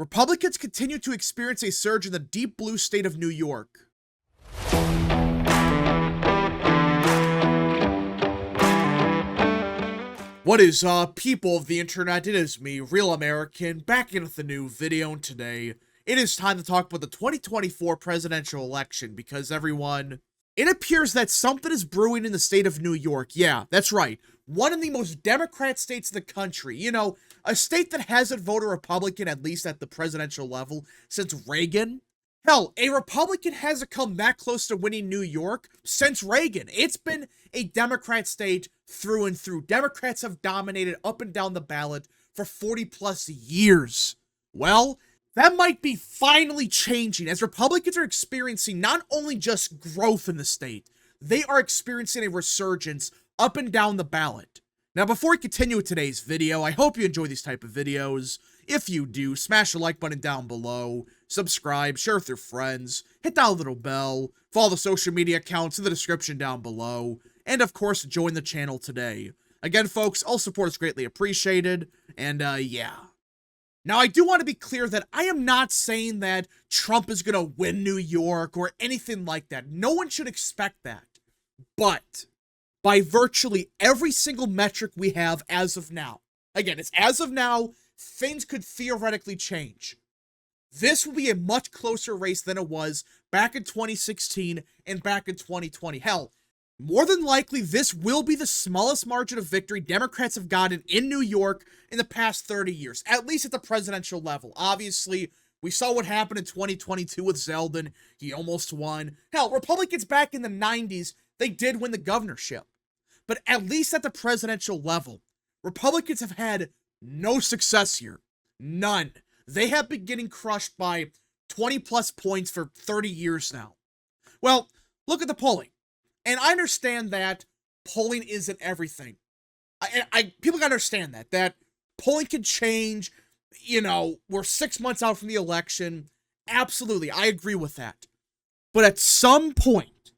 Republicans continue to experience a surge in the deep blue state of New York. What is up, people of the internet? It is me, Real American, back in with a new video, and today it is time to talk about the 2024 presidential election because everyone, it appears that something is brewing in the state of New York. Yeah, that's right. One of the most Democrat states in the country. You know, a state that hasn't voted Republican, at least at the presidential level, since Reagan. Hell, a Republican hasn't come that close to winning New York since Reagan. It's been a Democrat state through and through. Democrats have dominated up and down the ballot for 40 plus years. Well, that might be finally changing as Republicans are experiencing not only just growth in the state, they are experiencing a resurgence up and down the ballot. Now, before we continue with today's video, I hope you enjoy these type of videos. If you do, smash the like button down below, subscribe, share with your friends, hit that little bell, follow the social media accounts in the description down below, and of course, join the channel today. Again, folks, all support is greatly appreciated, and yeah. Now, I do want to be clear that I am not saying that Trump is going to win New York or anything like that. No one should expect that. But by virtually every single metric we have as of now, again, it's as of now, things could theoretically change. This will be a much closer race than it was back in 2016 and back in 2020. Hell, more than likely, this will be the smallest margin of victory Democrats have gotten in New York in the past 30 years, at least at the presidential level. Obviously, we saw what happened in 2022 with Zeldin. He almost won. Hell, Republicans back in the 90s, they did win the governorship. But at least at the presidential level, Republicans have had no success here. None. They have been getting crushed by 20 plus points for 30 years now. Well, look at the polling. And I understand that polling isn't everything. People gotta understand that polling can change. You know, we're 6 months out from the election. Absolutely, I agree with that. But at some point,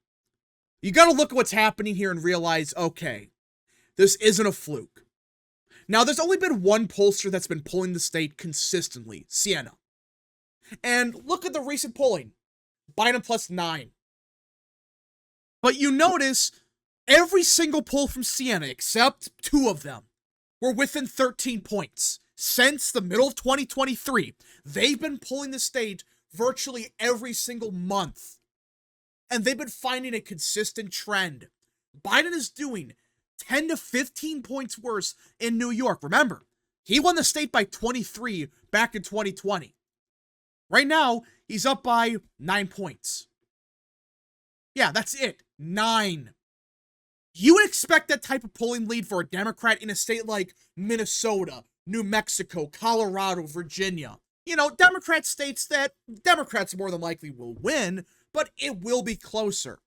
you gotta look at what's happening here and realize, okay, this isn't a fluke. Now, there's only been one pollster that's been polling the state consistently, Siena. And look at the recent polling. Biden plus 9. But you notice every single poll from Siena, except 2 of them, were within 13 points. Since the middle of 2023, they've been polling the state virtually every single month. And they've been finding a consistent trend. Biden is doing 10 to 15 points worse in New York. Remember, he won the state by 23 back in 2020. Right now, he's up by 9 points. Yeah, that's it. 9. You would expect that type of polling lead for a Democrat in a state like Minnesota, New Mexico, Colorado, Virginia. You know, Democrat states that Democrats more than likely will win, but it will be closer.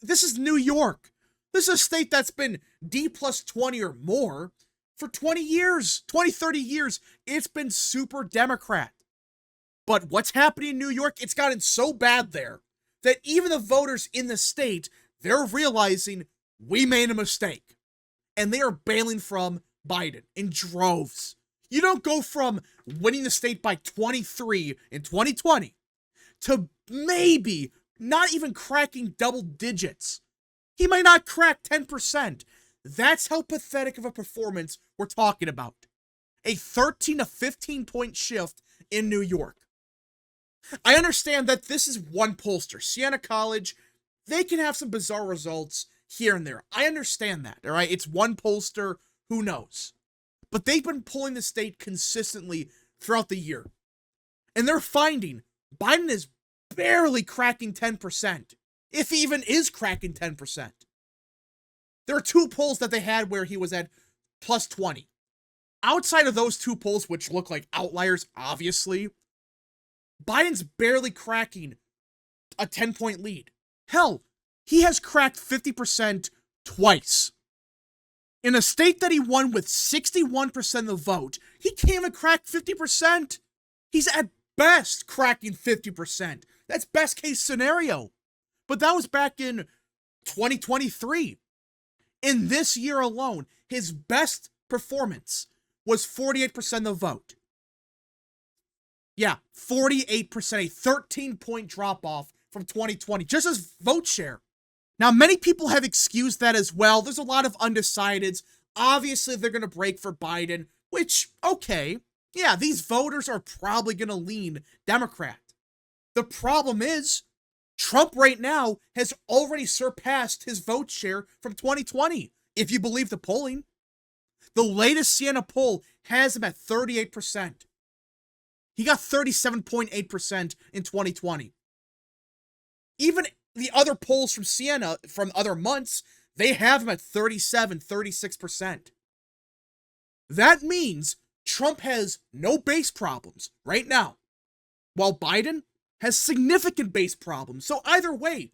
This is New York. This is a state that's been D plus 20 or more for 20 years, 20, 30 years. It's been super Democrat. But what's happening in New York, it's gotten so bad there that even the voters in the state, they're realizing we made a mistake. And they are bailing from Biden in droves. You don't go from winning the state by 23 in 2020 to maybe not even cracking double digits. He might not crack 10%. That's how pathetic of a performance we're talking about. A 13 to 15 point shift in New York. I understand that this is one pollster, Siena College. They can have some bizarre results here and there. I understand that, all right? It's one pollster, who knows? But they've been polling the state consistently throughout the year. And they're finding Biden is barely cracking 10%, if he even is cracking 10%. There are 2 polls that they had where he was at plus 20. Outside of those 2 polls, which look like outliers, obviously, Biden's barely cracking a 10-point lead. Hell, he has cracked 50% twice. In a state that he won with 61% of the vote, he can't even crack 50%. He's at best cracking 50%. That's best case scenario. But that was back in 2023. In this year alone, his best performance was 48% of the vote. Yeah, 48%, a 13-point drop-off from 2020, just as vote share. Now, many people have excused that as well. There's a lot of undecideds. Obviously, they're going to break for Biden, which, okay, yeah, these voters are probably going to lean Democrat. The problem is, Trump right now has already surpassed his vote share from 2020, if you believe the polling. The latest Siena poll has him at 38%. He got 37.8% in 2020. Even the other polls from Siena from other months, they have him at 37, 36%. That means Trump has no base problems right now, while Biden has significant base problems. So either way,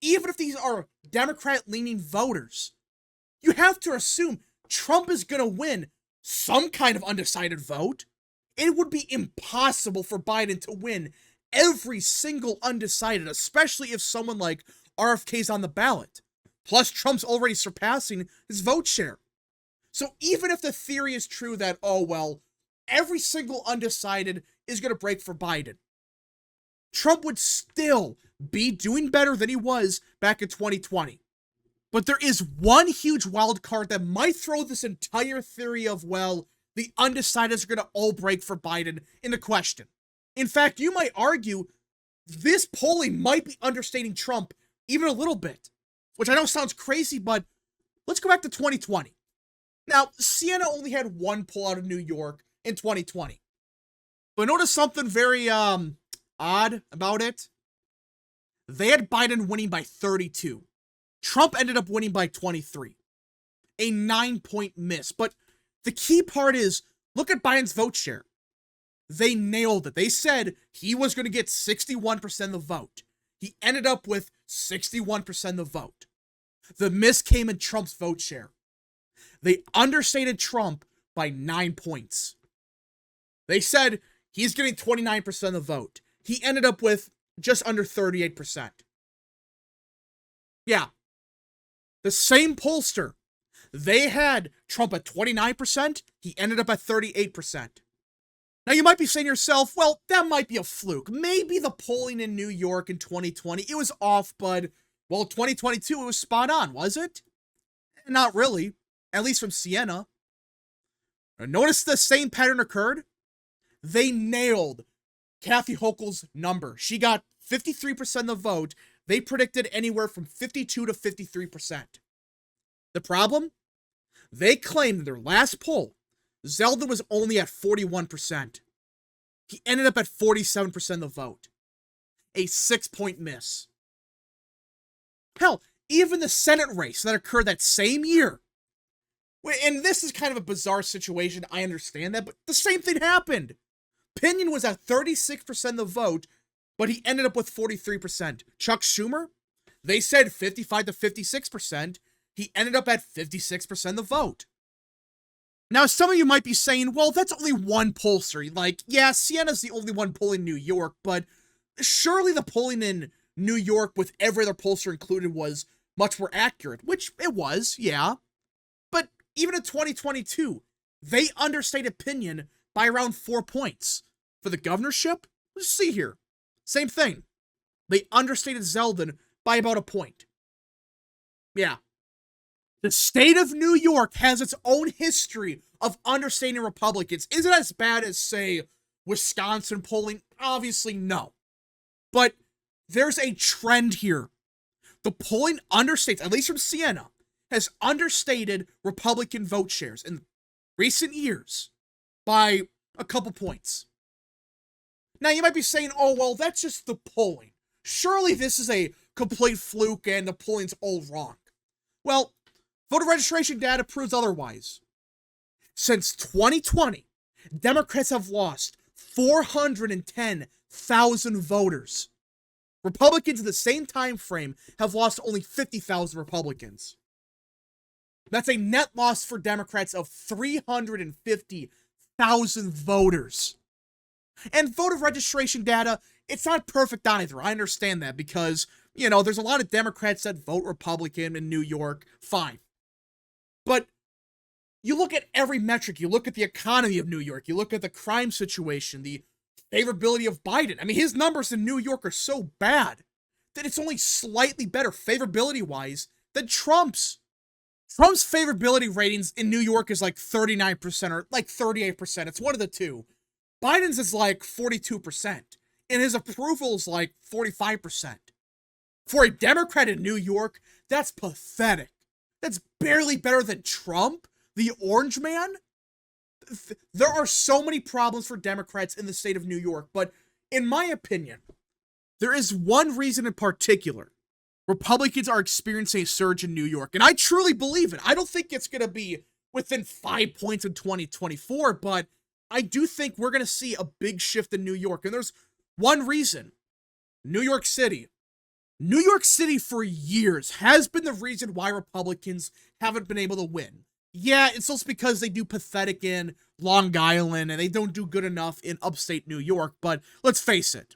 even if these are Democrat-leaning voters, you have to assume Trump is going to win some kind of undecided vote. It would be impossible for Biden to win every single undecided, especially if someone like RFK's on the ballot. Plus, Trump's already surpassing his vote share. So even if the theory is true that, oh, well, every single undecided is going to break for Biden, Trump would still be doing better than he was back in 2020. But there is one huge wild card that might throw this entire theory of, well, the undecideds are going to all break for Biden into question. In fact, you might argue this polling might be understating Trump even a little bit, which I know sounds crazy, but let's go back to 2020. Now, Siena only had one poll out of New York in 2020. But notice something very odd about it. They had Biden winning by 32. Trump ended up winning by 23. A 9-point miss. But the key part is, look at Biden's vote share. They nailed it. They said he was going to get 61% of the vote. He ended up with 61% of the vote. The miss came in Trump's vote share. They understated Trump by 9 points. They said he's getting 29% of the vote. He ended up with just under 38%. Yeah. The same pollster. They had Trump at 29%. He ended up at 38%. Now, you might be saying to yourself, well, that might be a fluke. Maybe the polling in New York in 2020, it was off, but, well, 2022, it was spot on, was it? Not really. At least from Siena. Notice the same pattern occurred? They nailed Kathy Hochul's number. She got 53% of the vote. They predicted anywhere from 52 to 53%. The problem? They claimed in their last poll, Zeldin was only at 41%. He ended up at 47% of the vote. A 6-point miss. Hell, even the Senate race that occurred that same year, and this is kind of a bizarre situation, I understand that, but the same thing happened. Pinion was at 36% of the vote, but he ended up with 43%. Chuck Schumer, they said 55 to 56%. He ended up at 56% of the vote. Now, some of you might be saying, well, that's only one pollster. Like, yeah, Siena's the only one polling New York, but surely the polling in New York with every other pollster included was much more accurate, which it was, yeah. But even in 2022, they understated Pinion by around 4 points. For the governorship, let's see here. Same thing. They understated Zeldin by about a point. Yeah. The state of New York has its own history of understating Republicans. Is it as bad as, say, Wisconsin polling? Obviously, no. But there's a trend here. The polling understates, at least from Siena, has understated Republican vote shares in recent years by a couple points. Now, you might be saying, oh, well, that's just the polling. Surely this is a complete fluke and the polling's all wrong. Well, voter registration data proves otherwise. Since 2020, Democrats have lost 410,000 voters. Republicans in the same time frame have lost only 50,000 Republicans. That's a net loss for Democrats of 350,000 voters. And voter registration data, it's not perfect either. I understand that because, you know, there's a lot of Democrats that vote Republican in New York. Fine. But you look at every metric. You look at the economy of New York. You look at the crime situation, the favorability of Biden. I mean, his numbers in New York are so bad that it's only slightly better favorability-wise than Trump's. Trump's favorability ratings in New York is like 39% or like 38%. It's one of the two. Biden's is like 42%. And his approval is like 45%. For a Democrat in New York, that's pathetic. That's barely better than Trump, the orange man. There are so many problems for Democrats in the state of New York, but in my opinion, there is one reason in particular Republicans are experiencing a surge in New York, and I truly believe it. I don't think it's going to be within 5 points in 2024, but I do think we're going to see a big shift in New York, and there's one reason. New York City. New York City for years has been the reason why Republicans haven't been able to win. Yeah, it's also because they do pathetic in Long Island and they don't do good enough in upstate New York, but let's face it.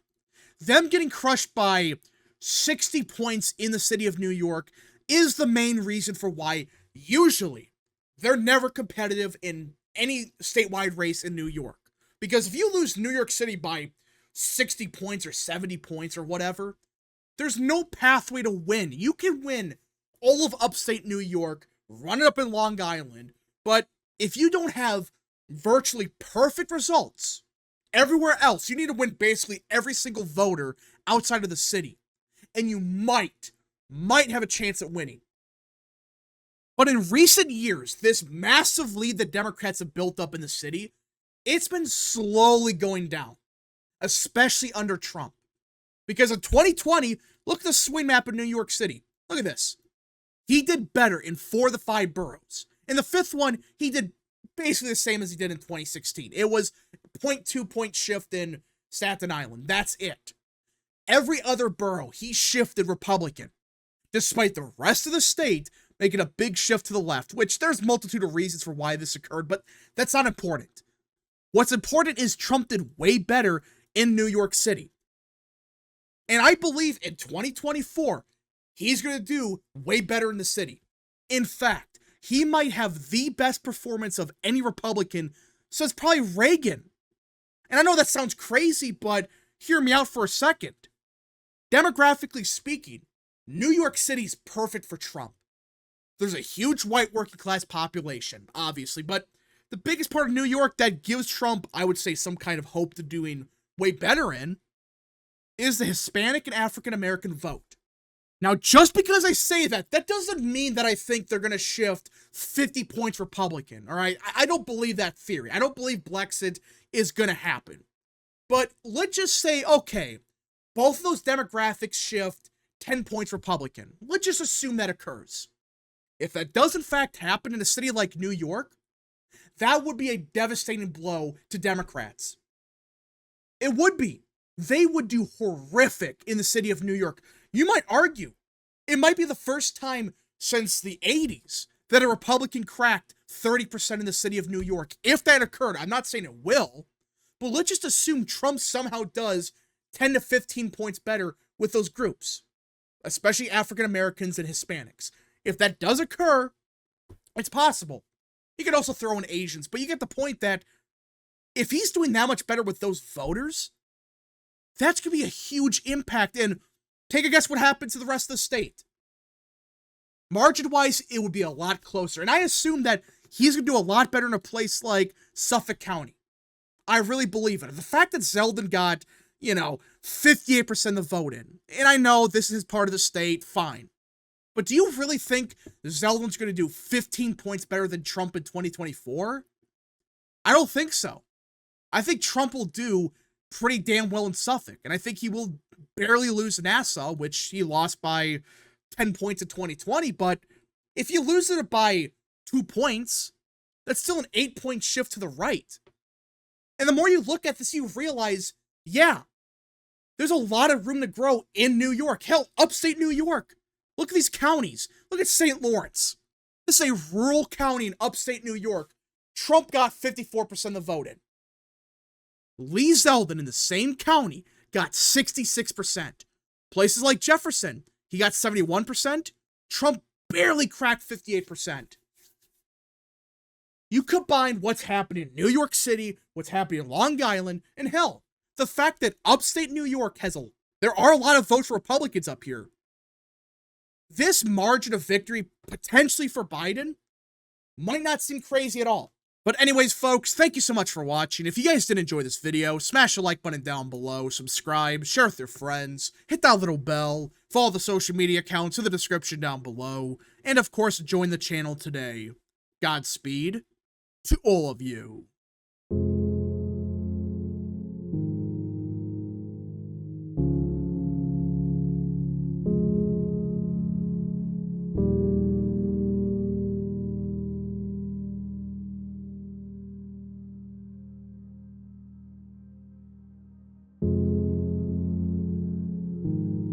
Them getting crushed by 60 points in the city of New York is the main reason for why usually they're never competitive in any statewide race in New York. Because if you lose New York City by 60 points or 70 points or whatever, there's no pathway to win. You can win all of upstate New York, run it up in Long Island, but if you don't have virtually perfect results everywhere else, you need to win basically every single voter outside of the city. And you might have a chance at winning. But in recent years, this massive lead that Democrats have built up in the city, it's been slowly going down, especially under Trump. Because in 2020, look at the swing map in New York City. Look at this. He did better in 4 of the 5 boroughs. In the 5th one, he did basically the same as he did in 2016. It was 0.2 point shift in Staten Island. That's it. Every other borough, he shifted Republican, despite the rest of the state making a big shift to the left, which there's a multitude of reasons for why this occurred, but that's not important. What's important is Trump did way better in New York City. And I believe in 2024, he's going to do way better in the city. In fact, he might have the best performance of any Republican since probably Reagan. And I know that sounds crazy, but hear me out for a second. Demographically speaking, New York City's perfect for Trump. There's a huge white working class population, obviously, but the biggest part of New York that gives Trump, I would say, some kind of hope to doing way better in is the Hispanic and African American vote. Now, just because I say that doesn't mean that I think they're going to shift 50 points Republican, all right? I don't believe that theory. I don't believe Brexit is going to happen. But let's just say, okay, both of those demographics shift 10 points Republican. Let's just assume that occurs. If that does in fact happen in a city like New York, that would be a devastating blow to Democrats. It would be. They would do horrific in the city of New York. You might argue it might be the first time since the 80s that a Republican cracked 30% in the city of New York. If that occurred, I'm not saying it will, but let's just assume Trump somehow does 10 to 15 points better with those groups, especially African Americans and Hispanics. If that does occur, it's possible. You could also throw in Asians, but you get the point that if he's doing that much better with those voters, that's going to be a huge impact. And take a guess what happens to the rest of the state. Margin-wise, it would be a lot closer. And I assume that he's going to do a lot better in a place like Suffolk County. I really believe it. The fact that Zeldin got, 58% of the vote in, and I know this is part of the state, fine. But do you really think Zeldin's going to do 15 points better than Trump in 2024? I don't think so. I think Trump will do pretty damn well in Suffolk, and I think he will barely lose Nassau, which he lost by 10 points in 2020, but if you lose it by 2 points, that's still an 8-point shift to the right. And the more you look at this, you realize, yeah, there's a lot of room to grow in New York. Hell, upstate New York. Look at these counties. Look at St. Lawrence. This is a rural county in upstate New York. Trump got 54% of the vote in. Lee Zeldin in the same county got 66%. Places like Jefferson, he got 71%. Trump barely cracked 58%. You combine what's happening in New York City, what's happening in Long Island, and hell, the fact that upstate New York there are a lot of votes for Republicans up here. This margin of victory, potentially for Biden, might not seem crazy at all. But anyways, folks, thank you so much for watching. If you guys did enjoy this video, smash the like button down below, subscribe, share with your friends, hit that little bell, follow the social media accounts in the description down below, and of course, join the channel today. Godspeed to all of you.